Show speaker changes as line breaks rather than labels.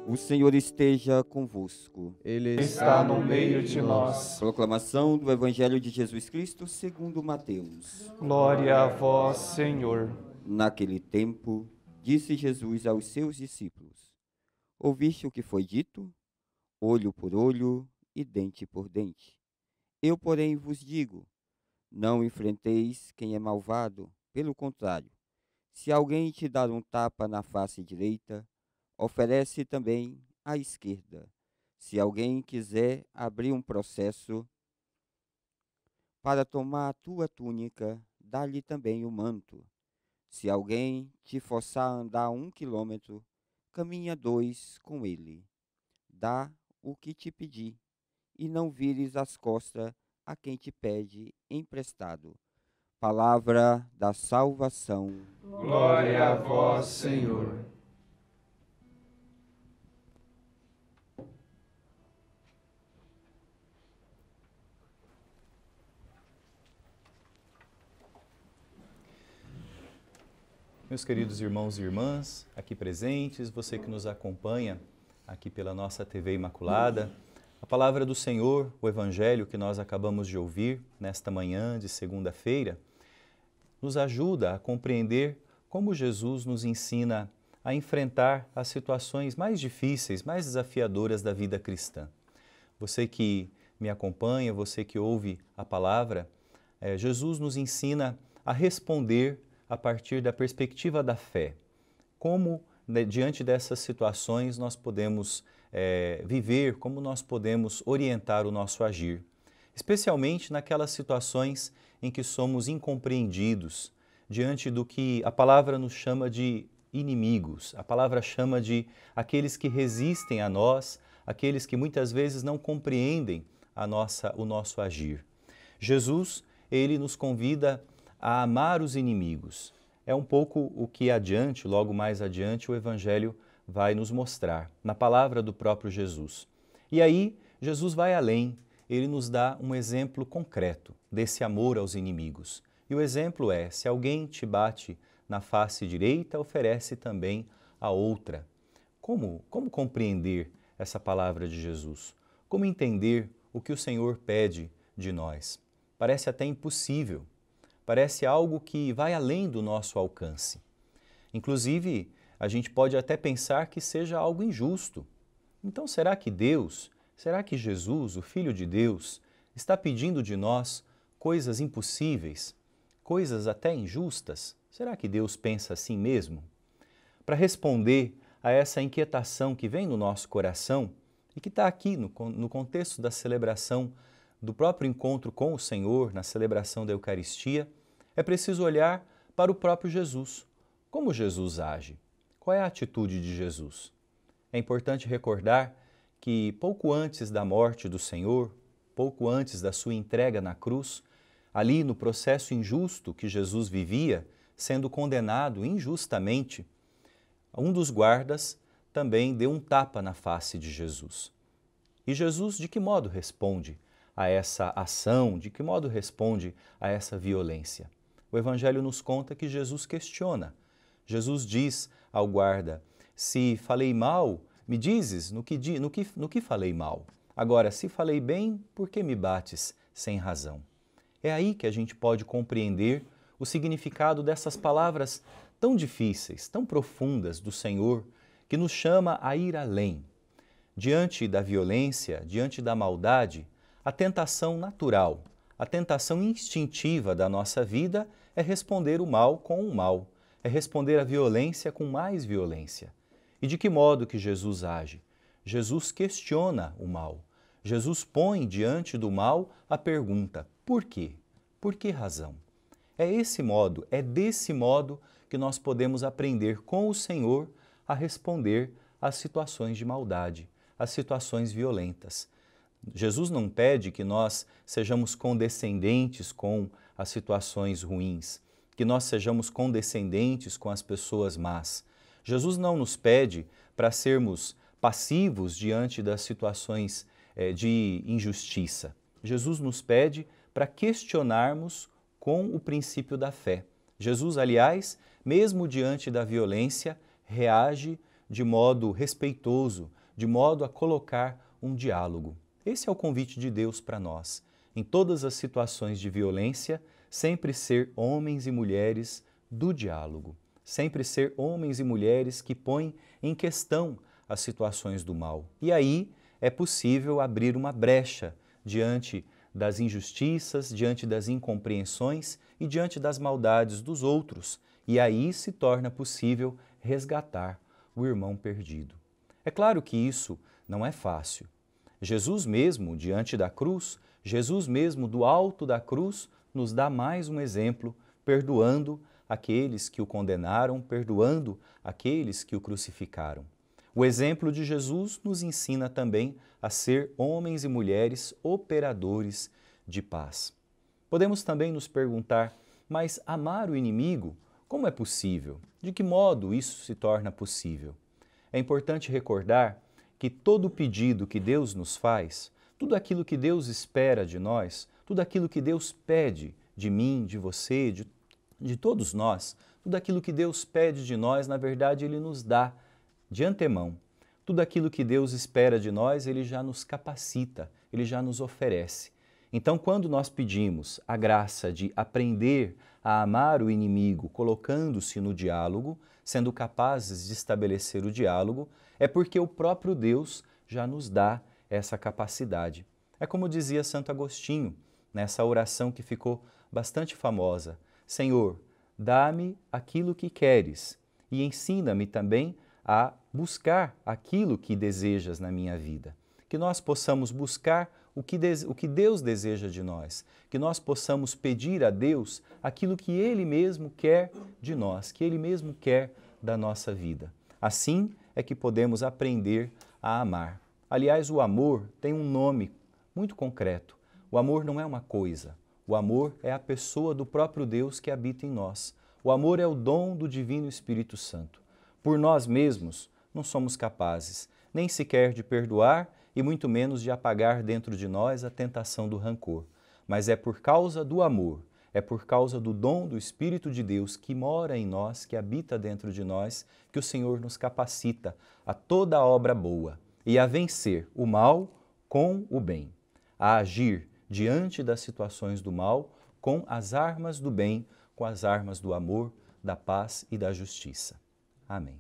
O Senhor esteja convosco.
Ele está no meio de nós.
Proclamação do Evangelho de Jesus Cristo segundo Mateus.
Glória a vós, Senhor.
Naquele tempo, disse Jesus aos seus discípulos: Ouviste o que foi dito? Olho por olho e dente por dente. Eu, porém, vos digo: não enfrenteis quem é malvado. Pelo contrário, se alguém te dar um tapa na face direita, oferece também a esquerda. Se alguém quiser abrir um processo para tomar a tua túnica, dá-lhe também o manto. Se alguém te forçar a andar 1 quilômetro, caminha 2 com ele. Dá o que te pedir, e não vires as costas a quem te pede emprestado. Palavra da salvação.
Glória a vós, Senhor.
Meus queridos irmãos e irmãs, aqui presentes, você que nos acompanha aqui pela nossa TV Imaculada, a palavra do Senhor, o Evangelho que nós acabamos de ouvir nesta manhã de segunda-feira, nos ajuda a compreender como Jesus nos ensina a enfrentar as situações mais difíceis, mais desafiadoras da vida cristã. Você que me acompanha, você que ouve a palavra, Jesus nos ensina a responder a partir da perspectiva da fé. Como, diante dessas situações, nós podemos viver, como nós podemos orientar o nosso agir. Especialmente naquelas situações em que somos incompreendidos, diante do que a palavra nos chama de inimigos, a palavra chama de aqueles que resistem a nós, aqueles que muitas vezes não compreendem o nosso agir. Jesus, ele nos convida a amar os inimigos. É um pouco o que logo mais adiante, o Evangelho vai nos mostrar, na palavra do próprio Jesus. E aí, Jesus vai além, ele nos dá um exemplo concreto desse amor aos inimigos. E o exemplo é, se alguém te bate na face direita, oferece também a outra. Como compreender essa palavra de Jesus? Como entender o que o Senhor pede de nós? Parece até impossível. Parece algo que vai além do nosso alcance. Inclusive, a gente pode até pensar que seja algo injusto. Então, será que Jesus, o Filho de Deus, está pedindo de nós coisas impossíveis, coisas até injustas? Será que Deus pensa assim mesmo? Para responder a essa inquietação que vem no nosso coração e que está aqui no contexto da celebração do próprio encontro com o Senhor, na celebração da Eucaristia, é preciso olhar para o próprio Jesus. Como Jesus age? Qual é a atitude de Jesus? É importante recordar que pouco antes da morte do Senhor, pouco antes da sua entrega na cruz, ali no processo injusto que Jesus vivia, sendo condenado injustamente, um dos guardas também deu um tapa na face de Jesus. E Jesus de que modo responde a essa ação, de que modo responde a essa violência? O Evangelho nos conta que Jesus questiona. Jesus diz ao guarda: se falei mal, me dizes no que falei mal. Agora, se falei bem, por que me bates sem razão? É aí que a gente pode compreender o significado dessas palavras tão difíceis, tão profundas do Senhor, que nos chama a ir além. Diante da violência, diante da maldade, a tentação natural, a tentação instintiva da nossa vida é responder o mal com o mal, é responder a violência com mais violência. E de que modo que Jesus age? Jesus questiona o mal. Jesus põe diante do mal a pergunta: por quê? Por que razão? É desse modo que nós podemos aprender com o Senhor a responder às situações de maldade, às situações violentas. Jesus não pede que nós sejamos condescendentes com as situações ruins, que nós sejamos condescendentes com as pessoas más. Jesus não nos pede para sermos passivos diante das situações de injustiça. Jesus nos pede para questionarmos com o princípio da fé. Jesus, aliás, mesmo diante da violência, reage de modo respeitoso, de modo a colocar um diálogo. Esse é o convite de Deus para nós. Em todas as situações de violência, sempre ser homens e mulheres do diálogo. Sempre ser homens e mulheres que põem em questão as situações do mal. E aí é possível abrir uma brecha diante das injustiças, diante das incompreensões e diante das maldades dos outros. E aí se torna possível resgatar o irmão perdido. É claro que isso não é fácil. Jesus mesmo, diante da cruz, Jesus mesmo do alto da cruz, nos dá mais um exemplo, perdoando aqueles que o condenaram, perdoando aqueles que o crucificaram. O exemplo de Jesus nos ensina também a ser homens e mulheres operadores de paz. Podemos também nos perguntar, mas amar o inimigo, como é possível? De que modo isso se torna possível? É importante recordar que todo pedido que Deus nos faz, tudo aquilo que Deus espera de nós, tudo aquilo que Deus pede de mim, de você, de todos nós, tudo aquilo que Deus pede de nós, na verdade, Ele nos dá de antemão. Tudo aquilo que Deus espera de nós, Ele já nos capacita, Ele já nos oferece. Então, quando nós pedimos a graça de aprender a amar o inimigo, colocando-se no diálogo, sendo capazes de estabelecer o diálogo, é porque o próprio Deus já nos dá essa capacidade. É como dizia Santo Agostinho, nessa oração que ficou bastante famosa: Senhor, dá-me aquilo que queres e ensina-me também a buscar aquilo que desejas na minha vida. Que nós possamos buscar o que Deus deseja de nós, que nós possamos pedir a Deus aquilo que Ele mesmo quer de nós, que Ele mesmo quer da nossa vida. Assim é que podemos aprender a amar. Aliás, o amor tem um nome muito concreto. O amor não é uma coisa. O amor é a pessoa do próprio Deus que habita em nós. O amor é o dom do Divino Espírito Santo. Por nós mesmos, não somos capazes nem sequer de perdoar e muito menos de apagar dentro de nós a tentação do rancor. Mas é por causa do amor, é por causa do dom do Espírito de Deus que mora em nós, que habita dentro de nós, que o Senhor nos capacita a toda obra boa e a vencer o mal com o bem, a agir diante das situações do mal com as armas do bem, com as armas do amor, da paz e da justiça. Amém.